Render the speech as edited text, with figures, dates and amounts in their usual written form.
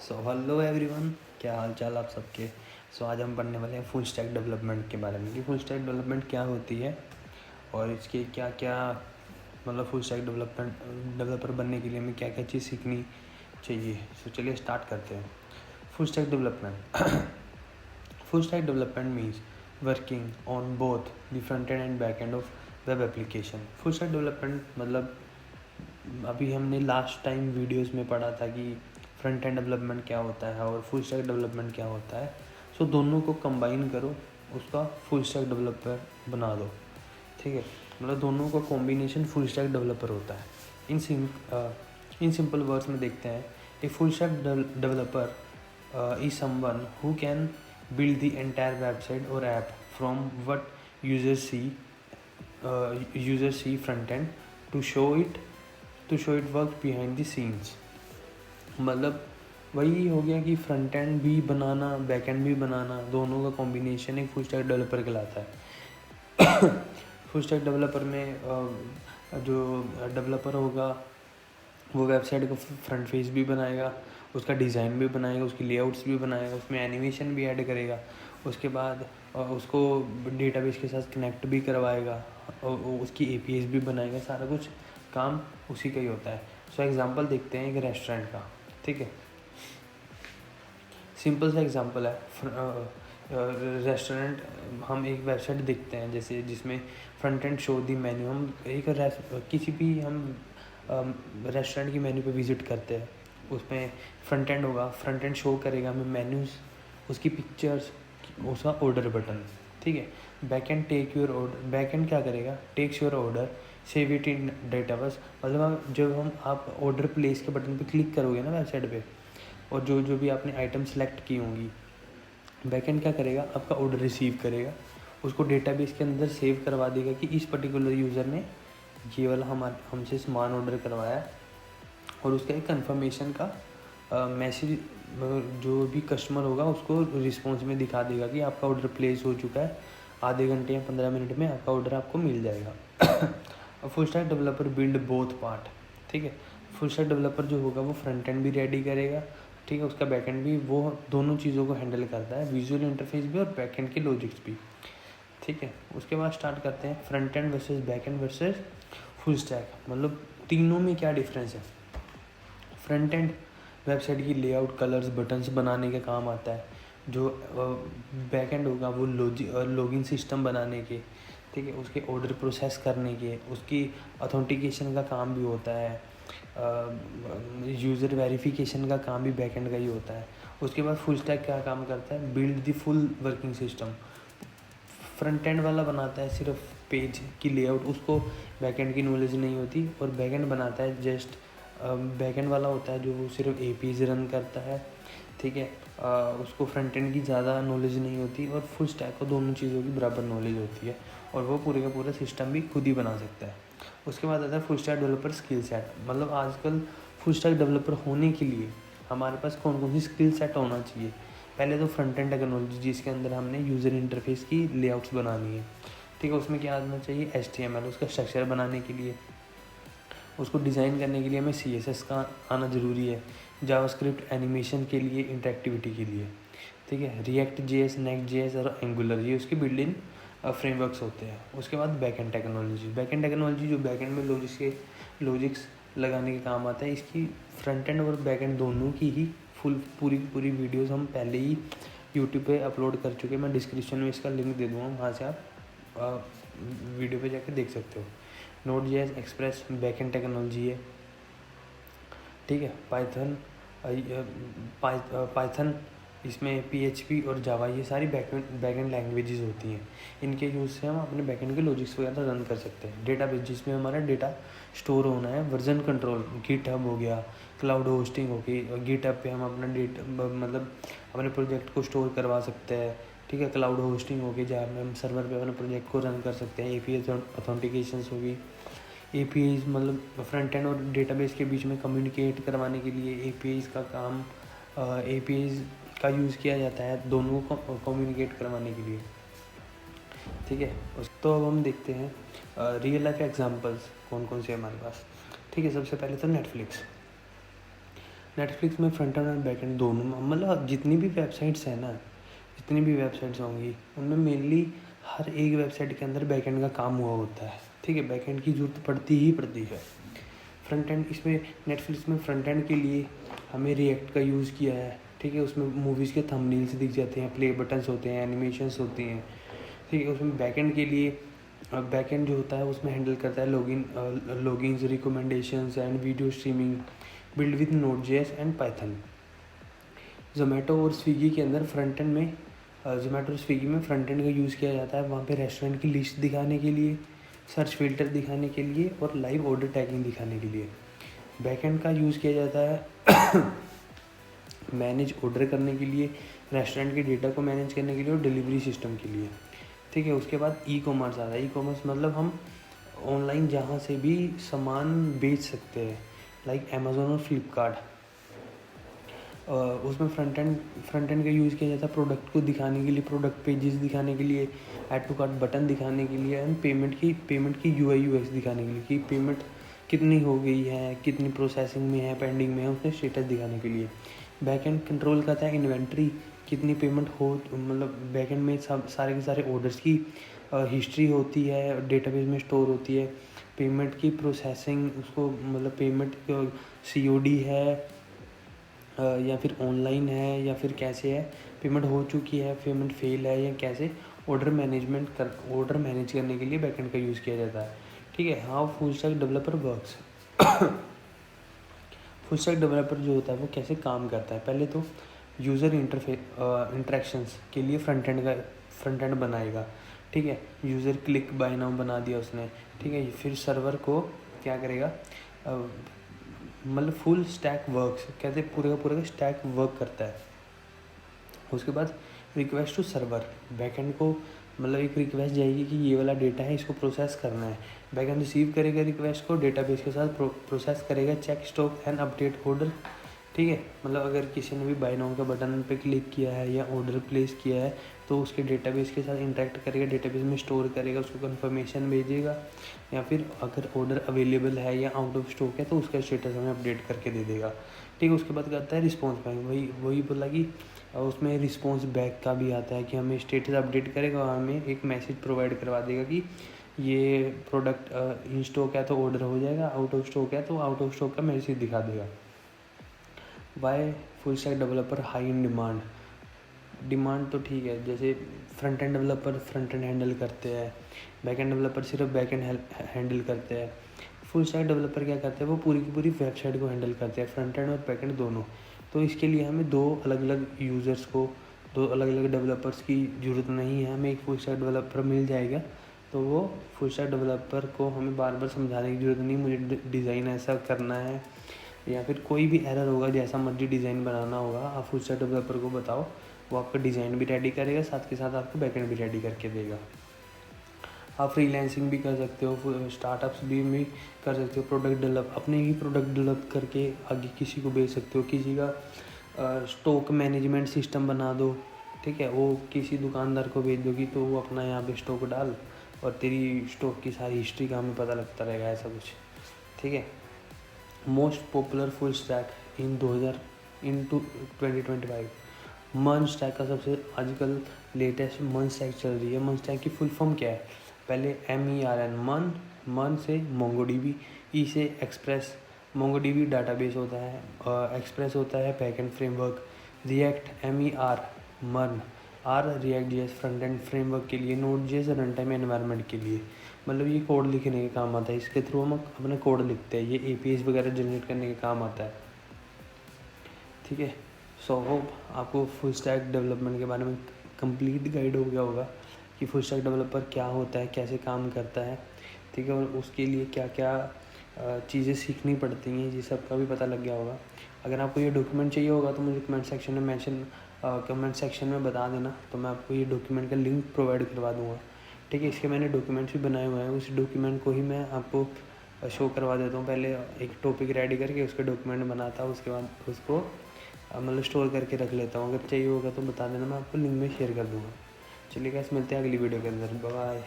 Hello everyone, क्या हाल चाल आप सबके। आज हम पढ़ने वाले हैं फुल स्टैक डेवलपमेंट के बारे में कि फुल स्टैक डेवलपमेंट क्या होती है और इसके क्या क्या मतलब फुल स्टैक डेवलपर बनने के लिए हमें क्या क्या चीज़ सीखनी चाहिए। चलिए स्टार्ट करते हैं। Full stack development full stack development means working on both the front end back end of web application. Full stack development मतलब अभी हमने लास्ट टाइम वीडियोस में पढ़ा था कि फ्रंट एंड डेवलपमेंट क्या होता है और फुल स्टैक डेवलपमेंट क्या होता है। दोनों को कंबाइन करो, उसका फुल स्टैक डेवलपर बना दो। ठीक है, मतलब दोनों का कॉम्बिनेशन फुल स्टैक डेवलपर होता है। इन सिंपल वर्ड्स में देखते हैं, a full stack developer is someone who can build the entire website or app from what users see front end to show it work behind the scenes। मतलब वही हो गया कि फ्रंट एंड भी बनाना back and भी बनाना, दोनों का combination एक फुल स्टैक डेवलपर कहलाता है। फुल स्टैक डेवलपर में जो डेवलपर होगा वो वेबसाइट का फ्रंट फेस भी बनाएगा, उसका डिज़ाइन भी बनाएगा, उसकी लेआउट्स भी बनाएगा, उसमें एनिमेशन भी ऐड करेगा, उसके बाद उसको डेटाबेस के साथ कनेक्ट भी करवाएगा और उसकी एपीआईज भी बनाएगा। सारा कुछ काम उसी का ही होता है। एग्जांपल देखते हैं एक रेस्टोरेंट का। ठीक है, सिंपल सा एग्जांपल है। रेस्टोरेंट, हम एक वेबसाइट देखते हैं जैसे जिसमें फ्रंट एंड शो दी मेन्यू। हम किसी भी हम रेस्टोरेंट की मेन्यू पे विज़िट करते हैं, उसमें फ्रंट एंड होगा, फ्रंट एंड शो करेगा हमें मेन्यूज़, उसकी पिक्चर्स, उसका ऑर्डर बटन। ठीक है, बैक एंड बैक एंड क्या करेगा, takes your order, save it in database. मतलब जब आप ऑर्डर प्लेस के बटन पे क्लिक करोगे ना वेबसाइट पे, और जो भी आपने आइटम सेलेक्ट की होंगी, बैकएंड क्या करेगा, आपका ऑर्डर रिसीव करेगा, उसको डेटाबेस के अंदर सेव करवा देगा कि इस पर्टिकुलर यूज़र ने ये वाला हमसे सामान ऑर्डर करवाया है, और उसका एक कंफर्मेशन का मैसेज जो भी कस्टमर होगा उसको रिस्पॉन्स में दिखा देगा कि आपका ऑर्डर प्लेस हो चुका है, आधे घंटे या 15 मिनट में आपका ऑर्डर आपको मिल जाएगा। और full stack developer build both part. ठीक है, फुल स्टैक डेवलपर जो होगा वो फ्रंट एंड भी रेडी करेगा, ठीक है, उसका बैक एंड भी, वो दोनों चीज़ों को हैंडल करता है, विजुअल इंटरफेस भी और बैक एंड के लॉजिक्स भी। ठीक है, उसके बाद स्टार्ट करते हैं front end versus back and versus full stack. मतलब तीनों में क्या डिफरेंस है। फ्रंट एंड वेबसाइट की लेआउट, कलर्स, बटन्स बनाने के काम आता है। जो बैक एंड होगा वो लॉगिन सिस्टम बनाने के, ठीक है, उसके ऑर्डर प्रोसेस करने के, उसकी ऑथेंटिकेशन का काम भी होता है, यूज़र वेरिफिकेशन का काम भी बैक एंड का ही होता है। उसके बाद फुल स्टैक क्या काम करता है, build the full working system. Front end वाला बनाता है सिर्फ पेज की लेआउट, उसको बैक एंड की नॉलेज नहीं होती, और बैक एंड बनाता है जस्ट बैक एंड वाला होता है जो वो सिर्फ एपीज रन करता है। ठीक है, उसको फ्रंट एंड की ज़्यादा नॉलेज नहीं होती, और फुल स्टैक को दोनों चीज़ों की बराबर नॉलेज होती है, और वो पूरे का पूरा सिस्टम भी खुद ही बना सकता है। उसके बाद आता है full stack developer skill set. मतलब आजकल फुल स्टैक डेवलपर होने के लिए हमारे पास कौन कौन सी स्किल सेट होना चाहिए। पहले तो फ्रंट एंड टेक्नोलॉजी, जिसके अंदर हमने यूज़र इंटरफेस की लेआउट्स बनानी है। ठीक है, उसमें क्या आना चाहिए, HTML, उसका स्ट्रक्चर बनाने के लिए, उसको डिज़ाइन करने के लिए हमें CSS का आना ज़रूरी है, जावास्क्रिप्ट एनिमेशन के लिए, इंटरेक्टिविटी के लिए। ठीक है, रिएक्ट JS, नेक्स्ट JS और एंगुलर, ये उसके बिल्ड इन फ्रेमवर्क्स होते हैं। उसके बाद बैक एंड टेक्नोलॉजी जो बैक एंड में लॉजिक्स लगाने के काम आता है। इसकी फ्रंट एंड और बैक एंड दोनों की ही पूरी वीडियोस हम पहले ही यूट्यूब पे अपलोड कर चुके हैं। मैं डिस्क्रिप्शन में इसका लिंक दे दूँगा, वहाँ से आप वीडियो पे जाकर देख सकते हो। Node.js express back and technology है। ठीक है, पाइथन, इसमें PHP और जावा, ये सारी बैक एंड लैंग्वेजेस होती हैं। इनके यूज़ से हम अपने बैक एंड के लॉजिक्स वगैरह रन कर सकते हैं। डेटाबेस, जिसमें हमारा डेटा स्टोर होना है, वर्जन कंट्रोल, गिटहब हो गया, क्लाउड होस्टिंग हो गई, गिटहब पे हम अपना मतलब अपने प्रोजेक्ट को स्टोर करवा सकते हैं। ठीक है, क्लाउड होस्टिंग हो गई, जहाँ में हम सर्वर पे अपने प्रोजेक्ट को रन कर सकते हैं। API ऑथेंटिकेशंस होगी। APIs मतलब फ्रंट एंड और डेटाबेस के बीच में कम्युनिकेट करवाने के लिए APIs का काम, APIs का यूज़ किया जाता है दोनों को कम्युनिकेट करवाने के लिए। ठीक है, तो अब हम देखते हैं रियल लाइफ एग्जांपल्स कौन कौन से हमारे पास। ठीक है, सबसे पहले तो नेटफ्लिक्स में फ्रंट एंड और बैक एंड दोनों, मतलब जितनी भी वेबसाइट्स हैं ना, जितनी भी वेबसाइट्स होंगी उनमें मेनली हर एक वेबसाइट के अंदर बैक एंड का काम हुआ होता है, ठीक है। बैक एंड की ज़रूरत पड़ती ही पड़ती है। फ्रंट एंड इसमें नेटफ्लिक्स में फ्रंट एंड के लिए हमें रिएक्ट का यूज़ किया है, ठीक है। उसमें मूवीज़ के थंबनेल्स दिख जाते हैं, प्ले बटन्स होते हैं, एनिमेशंस होती हैं, ठीक है। उसमें बैक एंड के लिए बैक एंड जो होता है उसमें हैंडल करता है logins, recommendations and video streaming build with Node.js and Python. Zomato और स्विगी के अंदर फ्रंट एंड में जोमेटो और स्विगी में फ्रंट एंड का यूज़ किया जाता है। वहाँ पे रेस्टोरेंट की लिस्ट दिखाने के लिए, सर्च फिल्टर दिखाने के लिए और लाइव ऑर्डर टैगिंग दिखाने के लिए। बैक एंड का यूज़ किया जाता है मैनेज ऑर्डर करने के लिए, रेस्टोरेंट के डेटा को मैनेज करने के लिए और डिलीवरी सिस्टम के लिए, ठीक है। उसके बाद ई कॉमर्स आता है। ई कॉमर्स मतलब हम ऑनलाइन जहाँ से भी सामान बेच सकते हैं, लाइक अमेज़ोन और फ्लिपकार्ट। उसमें फ्रंट एंड का यूज़ किया जाता है प्रोडक्ट को दिखाने के लिए, प्रोडक्ट पेजेस दिखाने के लिए, ऐड टू कार्ट बटन दिखाने के लिए एंड पेमेंट की UI UX दिखाने के लिए कि पेमेंट कितनी हो गई है, कितनी प्रोसेसिंग में है, पेंडिंग में है, उसका स्टेटस दिखाने के लिए। बैक एंड कंट्रोल करता है इन्वेंट्री, कितनी पेमेंट हो, मतलब बैक एंड में सब सारे के सारे ऑर्डर्स की हिस्ट्री होती है, डेटाबेस में स्टोर होती है। पेमेंट की प्रोसेसिंग, उसको मतलब पेमेंट COD है या फिर ऑनलाइन है या फिर कैसे है, पेमेंट हो चुकी है, पेमेंट फेल है या कैसे, ऑर्डर मैनेज करने के लिए बैकएंड का यूज़ किया जाता है, ठीक है। How full stack developer works. Full stack developer जो होता है वो कैसे काम करता है, पहले तो यूज़र इंटरेक्शंस के लिए फ्रंट एंड बनाएगा, ठीक है। यूज़र क्लिक बाय नाउ बना दिया उसने, ठीक है। फिर सर्वर को क्या करेगा, मतलब फुल स्टैक वर्क्स, कैसे पूरे का स्टैक वर्क करता है। उसके बाद रिक्वेस्ट टू सर्वर, बैकएंड को मतलब एक रिक्वेस्ट जाएगी कि ये वाला डेटा है, इसको प्रोसेस करना है। बैकएंड रिसीव करेगा रिक्वेस्ट को, डेटाबेस के साथ प्रोसेस करेगा, check stock and update order, ठीक है। मतलब अगर किसी ने भी बाय नाउ का बटन पे क्लिक किया है या ऑर्डर प्लेस किया है तो उसके डेटाबेस के साथ इंटरेक्ट करेगा, डेटाबेस में स्टोर करेगा, उसको कंफर्मेशन भेजेगा, या फिर अगर ऑर्डर अवेलेबल है या आउट ऑफ स्टॉक है तो उसका स्टेटस हमें अपडेट करके दे देगा, ठीक है। उसके बाद करता है रिस्पॉन्स बैक, वही बोला कि उसमें रिस्पॉन्स बैक का भी आता है कि हमें स्टेटस अपडेट करेगा और हमें एक मैसेज प्रोवाइड करवा देगा कि ये प्रोडक्ट इन स्टॉक है तो ऑर्डर हो जाएगा, आउट ऑफ स्टॉक है तो आउट ऑफ स्टॉक का मैसेज दिखा देगा। Why full stack developer high in demand तो ठीक है, जैसे front end developer front end handle करते हैं, बैक एंड डेवलपर सिर्फ बैक एंड हैंडल करते हैं। फुल स्टैक डेवलपर क्या करते हैं, वो पूरी की पूरी वेबसाइट को हैंडल करते हैं, फ्रंट एंड और बैक एंड दोनों। तो इसके लिए हमें दो अलग अलग यूज़र्स को, दो अलग अलग डेवलपर्स की ज़रूरत नहीं है, हमें एक फुल स्टैक डेवलपर मिल जाएगा। तो वो फुल स्टैक डेवलपर को हमें बार बार समझाने की ज़रूरत नहीं, मुझे डिज़ाइन ऐसा करना है, या फिर कोई भी एरर होगा, जैसा मर्जी डिज़ाइन बनाना होगा, आप फुल स्टैक डेवलपर को बताओ, वो आपका डिज़ाइन भी रेडी करेगा, साथ के साथ आपको बैकएंड भी रेडी करके देगा। आप फ्रीलांसिंग भी कर सकते हो, स्टार्टअप्स भी कर सकते हो, प्रोडक्ट डेवलप, अपने ही प्रोडक्ट डेवलप करके आगे किसी को बेच सकते हो, किसी का स्टॉक मैनेजमेंट सिस्टम बना दो, ठीक है। वो किसी दुकानदार को भेज दोगी तो वो अपना यहाँ पे स्टॉक डाल और तेरी स्टॉक की सारी हिस्ट्री का हमें पता लगता रहेगा, ऐसा कुछ, ठीक है। मोस्ट पॉपुलर फुल स्टैक इन 2025, मन स्टैक का सबसे आजकल लेटेस्ट मन स्टैक चल रही है। मन स्टैक की फुल फॉर्म क्या है, पहले MERN मन से MongoDB, ई से एक्सप्रेस, MongoDB डाटाबेस होता है, एक्सप्रेस होता है बैकएंड फ्रेमवर्क, रिएक्ट MER मन, React.js फ्रंट एंड फ्रेमवर्क के लिए, Node.js रन टाइम एनवायरनमेंट के लिए, मतलब ये कोड लिखने के काम आता है, इसके थ्रू हम अपना कोड लिखते हैं, ये APIs वगैरह जनरेट करने के काम आता है, ठीक है। सो होप आपको फुल स्टैक डेवलपमेंट के बारे में कंप्लीट गाइड हो गया होगा कि फुल स्टैक डेवलपर क्या होता है, कैसे काम करता है, ठीक है, और उसके लिए क्या क्या चीज़ें सीखनी पड़ती हैं, ये सब का भी पता लग गया होगा। अगर आपको ये डॉक्यूमेंट चाहिए होगा तो मुझे कमेंट सेक्शन में बता देना, तो मैं आपको ये डॉक्यूमेंट का लिंक प्रोवाइड करवा दूँगा, ठीक है। इसके मैंने डॉक्यूमेंट्स भी बनाए हुए हैं, उस डॉक्यूमेंट को ही मैं आपको शो करवा देता हूँ। पहले एक टॉपिक रेडी करके उसके डॉक्यूमेंट बनाता हूँ, उसके बाद उसको मतलब स्टोर करके रख लेता हूँ। अगर चाहिए होगा तो बता देना, मैं आपको लिंक में शेयर कर दूँगा। चलिए गाइस, मिलते हैं अगली वीडियो के अंदर, बाय।